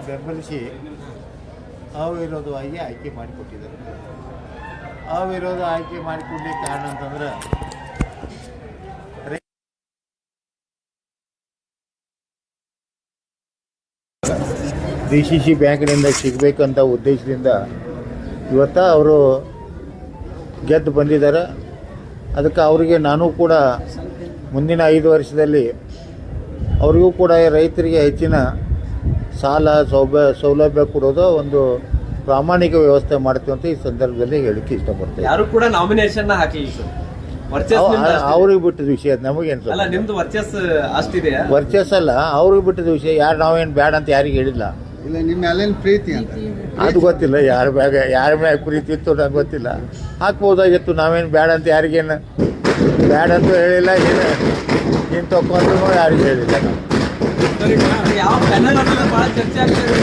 ಬೆಂಬಲಿಸಿ ಅವಿರೋಧವಾಗಿ ಆಯ್ಕೆ ಮಾಡಿಕೊಟ್ಟಿದ್ದಾರೆ. ಅವಿರೋಧ ಆಯ್ಕೆ ಮಾಡಿಕೊಡ್ಲಿಕ್ಕೆ ಕಾರಣ ಅಂತಂದ್ರೆ DCC ಬ್ಯಾಂಕಿನಿಂದ ಸಿಗಬೇಕಂತ ಉದ್ದೇಶದಿಂದ ಇವತ್ತು ಅವರು ಗೆದ್ದು ಬಂದಿದ್ದಾರೆ. ಅದಕ್ಕೆ ಅವರಿಗೆ ನಾನು ಕೂಡ ಮುಂದಿನ 5 ವರ್ಷದಲ್ಲಿ ಅವರಿಗೂ ಕೂಡ ರೈತರಿಗೆ ಹೆಚ್ಚಿನ ಸಾಲ ಸೌಲಭ್ಯ ಕೊಡೋದು ಒಂದು ಪ್ರಾಮಾಣಿಕ ವ್ಯವಸ್ಥೆ ಮಾಡ್ತೀವಿ ಅಂತ ಈ ಸಂದರ್ಭದಲ್ಲಿ ಹೇಳಿಕ್ಕೆ ಇಷ್ಟಪಡ್ತೇವೆ. ಯಾರು ಕೂಡ ನಾಮಿನೇಷನ್ ಹಾಕಲಿಲ್ಲ ಅವ್ರಿಗೆ ಬಿಟ್ಟಿದ ವಿಷಯ ನಮಗೇನು ವರ್ಚಸ್ ಅಲ್ಲ, ಅವ್ರಿಗೆ ಬಿಟ್ಟಿದ ವಿಷಯ. ಯಾರು ನಾವೇನು ಬೇಡ ಅಂತ ಯಾರಿಗೆ ಹೇಳಿಲ್ಲ. ಇಲ್ಲ ನಿಮ್ಮ ಮೇಲಿನ ಪ್ರೀತಿ ಅಂತ ಅದು ಗೊತ್ತಿಲ್ಲ. ಯಾರ ಮ್ಯಾಗ ಪ್ರೀತಿ ಇತ್ತು ನಂಗೆ ಗೊತ್ತಿಲ್ಲ. ಹಾಕ್ಬೋದಾಗಿತ್ತು. ನಾವೇನು ಬೇಡ ಅಂತ ಯಾರಿಗೇನು ಬೇಡ ಅಂತೂ ಹೇಳಿಲ್ಲ. ಏನು ತಗೊಂಡ್ರು ಯಾರಿಗೂ ಹೇಳಿಲ್ಲ. ಯಾವ ಪ್ಯಾನಲ್ ಭಾಳ ಚರ್ಚೆ ಆಗ್ತದೆ.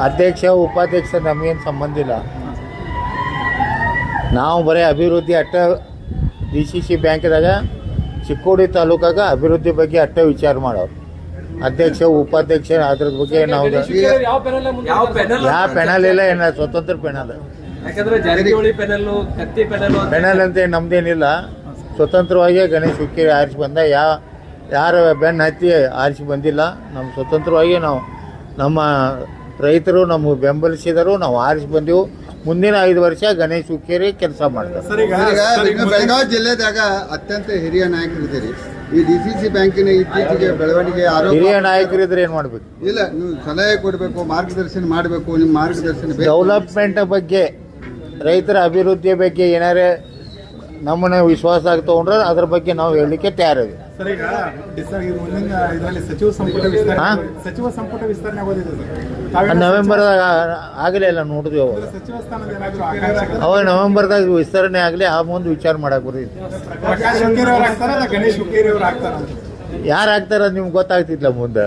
ಅಧ್ಯಕ್ಷ ಉಪಾಧ್ಯಕ್ಷ ನಮಗೇನು ಸಂಬಂಧ ಇಲ್ಲ. ನಾವು ಬರೀ ಅಭಿವೃದ್ಧಿ ಅಟ್ಟ DCC ಬ್ಯಾಂಕ್ದಾಗ ಚಿಕ್ಕೋಡಿ ತಾಲೂಕಾಗ ಅಭಿವೃದ್ಧಿ ಬಗ್ಗೆ ಅಟ್ಟ ವಿಚಾರ ಮಾಡೋರು. ಅಧ್ಯಕ್ಷ ಉಪಾಧ್ಯಕ್ಷ ಅದ್ರ ಬಗ್ಗೆ ನಾವು ಯಾವ ಪೆನಲ್ ಇಲ್ಲ. ಏನ ಸ್ವತಂತ್ರ ಪೆನಲ್ ಪೆನಲ್ ಅಂತ ನಮ್ದೇನಿಲ್ಲ. ಸ್ವತಂತ್ರವಾಗಿ ಗಣೇಶ್ ಹುಕ್ಕೇರಿ ಆರಿಸಿ ಬಂದ. ಯಾರ ಬೆನ್ನು ಹತ್ತಿ ಆರಿಸಿ ಬಂದಿಲ್ಲ. ನಮ್ಮ ಸ್ವತಂತ್ರವಾಗಿ ನಾವು ನಮ್ಮ ರೈತರು ನಮಗೆ ಬೆಂಬಲಿಸಿದರು. ನಾವು ಆರಿಸಿ ಬಂದೆವು. ಮುಂದಿನ 5 ವರ್ಷ ಗಣೇಶ್ ಹುಕ್ಕೇರಿ ಕೆಲಸ ಮಾಡ್ತಾರೆ. ಬೆಳಗಾವಿ ಜಿಲ್ಲೆದಾಗ ಅತ್ಯಂತ ಹಿರಿಯ ನಾಯಕರಿದ್ದೀರಿ. ಈ DCC ಬ್ಯಾಂಕಿನ ಇತ್ತೀಚೆಗೆ ಬೆಳವಣಿಗೆ ಹಿರಿಯ ನಾಯಕರಿದ್ರೆ ಏನು ಮಾಡಬೇಕು? ಇಲ್ಲ, ನೀವು ಸಲಹೆ ಕೊಡಬೇಕು, ಮಾರ್ಗದರ್ಶನ ಮಾಡಬೇಕು. ನಿಮ್ಮ ಮಾರ್ಗದರ್ಶನ ಡೆವಲಪ್ಮೆಂಟ್ ಬಗ್ಗೆ, ರೈತರ ಅಭಿವೃದ್ಧಿಯ ಬಗ್ಗೆ ಏನಾರೇ ನಮ್ಮನ್ನ ವಿಶ್ವಾಸ ಆಗಿ ತಗೊಂಡ್ರೆ ಅದ್ರ ಬಗ್ಗೆ ನಾವು ಹೇಳಲಿಕ್ಕೆ ತಯಾರಿದೆ. ನವೆಂಬರ್ದಾಗ ಆಗಲೇ ಇಲ್ಲ ನೋಡಿದ್ವಿ. ಅವಾಗ ನವೆಂಬರ್ದಾಗ ವಿಸ್ತರಣೆ ಆಗಲಿ, ಆ ಮುಂದೆ ವಿಚಾರ ಮಾಡಕ್ಕೆ ಬರ್ತೈತಿ. ಯಾರು ಆಗ್ತಾರ ನಿಮ್ಗೆ ಗೊತ್ತಾಗ್ತಿಲ್ಲ ಮುಂದೆ.